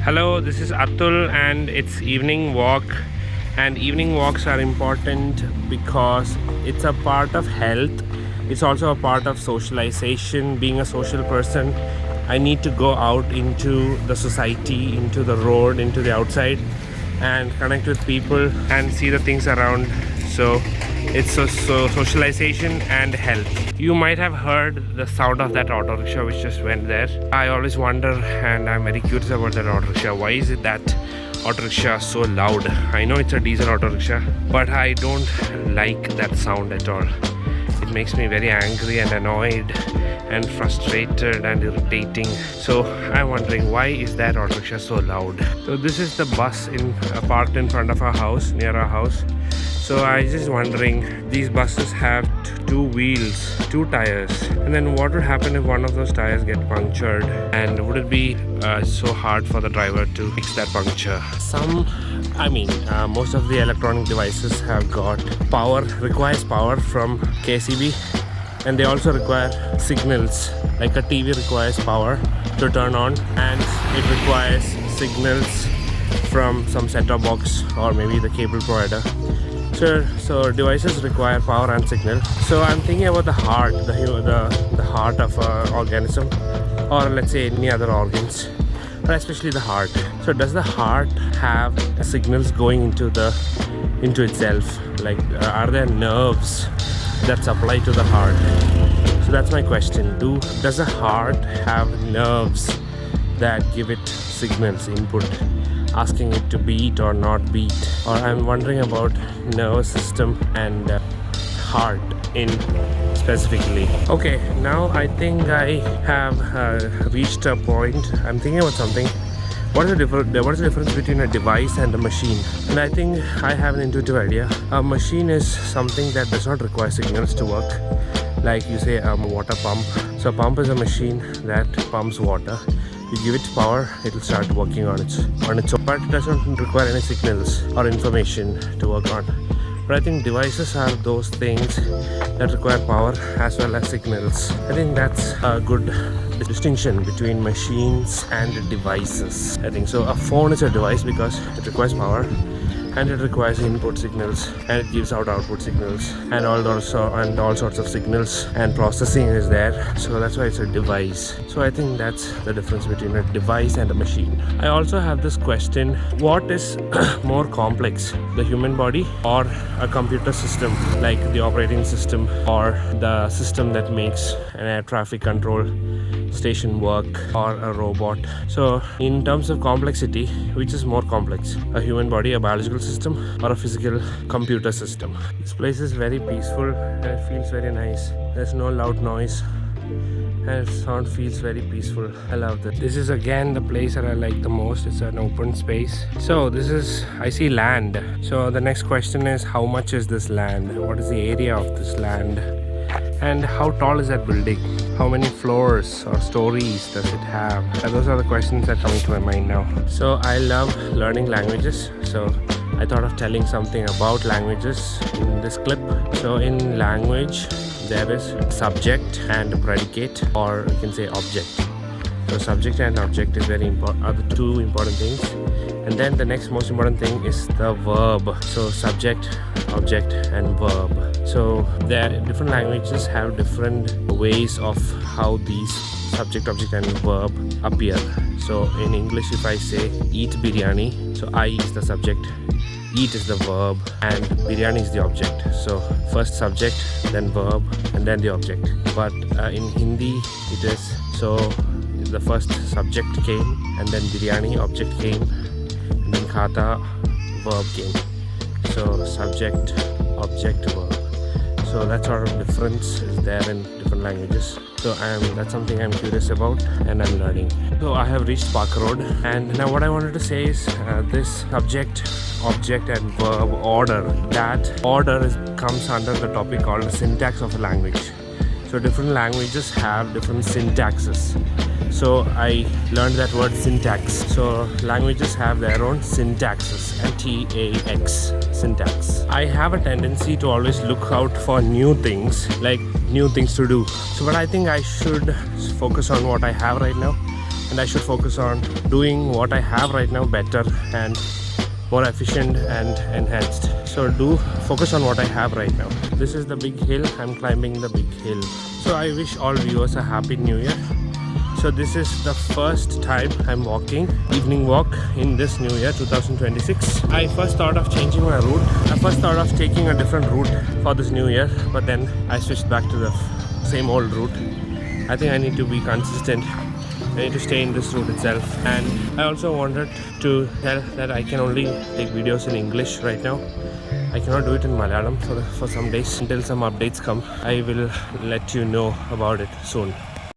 Hello, this is Atul and it's evening walk. And evening walks are important because it's a part of health. It's also a part of socialization. Being a social person, I need to go out into the society, into the road, into the outside and connect with people and see the things around. So it's so socialization and health. You might have heard the sound of that auto rickshaw which just went there. I always wonder and I'm very curious about that auto rickshaw. Why is it that auto rickshaw so loud? I know it's a diesel auto rickshaw, but I don't like that sound at all. It makes me very angry and annoyed and frustrated and irritating. So I'm wondering, why is that auto rickshaw so loud? So this is the bus parked in front of our house, near our house. So I was just wondering, these buses have two wheels, two tires, and then what would happen if one of those tires get punctured, and would it be so hard for the driver to fix that puncture? Most of the electronic devices have got requires power from KCB, and they also require signals. Like a TV requires power to turn on, and it requires signals from some set-top box or maybe the cable provider. So devices require power and signal. So I'm thinking about the heart, the heart of an organism, or let's say any other organs, but especially the heart. So does the heart have signals going into itself? Like are there nerves that supply to the heart? So that's my question. Does the heart have nerves that give it signals, input, asking it to beat or not beat? Or I'm wondering about nervous system and heart in specifically. Okay, now I think I have reached a point. I'm thinking about something. What is the difference between a device and a machine? And I think I have an intuitive idea. A machine is something that does not require signals to work. Like you say a water pump. So a pump is a machine that pumps water. You give it power, it will start working on its own, but it doesn't require any signals or information to work on. But I think devices are those things that require power as well as signals. I think that's a good distinction between machines and devices. I think so. A phone is a device because it requires power and it requires input signals and it gives out output signals and all sorts of signals, and processing is there. So that's why it's a device. So I think that's the difference between a device and a machine. I also have this question: what is more complex, the human body or a computer system like the operating system or the system that makes an air traffic control station work, or a robot? So in terms of complexity, which is more complex, a human body, a biological system, or a physical computer system? This place is very peaceful and it feels very nice. There's no loud noise and the sound feels very peaceful. I love this. This is again the place that I like the most. It's an open space. So I see land. So the next question is, how much is this land? What is the area of this land? And how tall is that building? How many floors or stories does it have? Those are the questions that are coming to my mind now. So I love learning languages. So I thought of telling something about languages in this clip. So in language, there is subject and predicate, or you can say object. So subject and object is are the two important things. And then the next most important thing is the verb. So subject, object and verb. So different languages have different ways of how these subject, object and verb appear. So in English, if I say eat biryani, so I is the subject, eat is the verb, and biryani is the object. So first subject, then verb, and then the object. But in Hindi it is, so the first subject came, and then biryani, object came, and then khata, verb came. So subject, object, verb. So that sort of difference is there in different languages. So that's something I'm curious about and I'm learning. So I have reached Park Road, and now what I wanted to say is this subject, object and verb order. That order comes under the topic called syntax of a language. So different languages have different syntaxes. So I learned that word syntax. So languages have their own syntaxes, syntax, syntax. I have a tendency to always look out for new things, like new things to do. So but I think I should focus on what I have right now and I should focus on doing what I have right now better and more efficient and enhanced. So do focus on what I have right now. This is the big hill. I'm climbing the big hill. So I wish all viewers a happy new year. So this is the first time I'm walking evening walk in this new year 2026. I first thought of changing my route. I first thought of taking a different route for this new year, but then I switched back to the same old route. I think I need to be consistent. I need to stay in this route itself. And I also wanted to tell that I can only take videos in English right now. I cannot do it in Malayalam for some days until some updates come. I will let you know about it soon.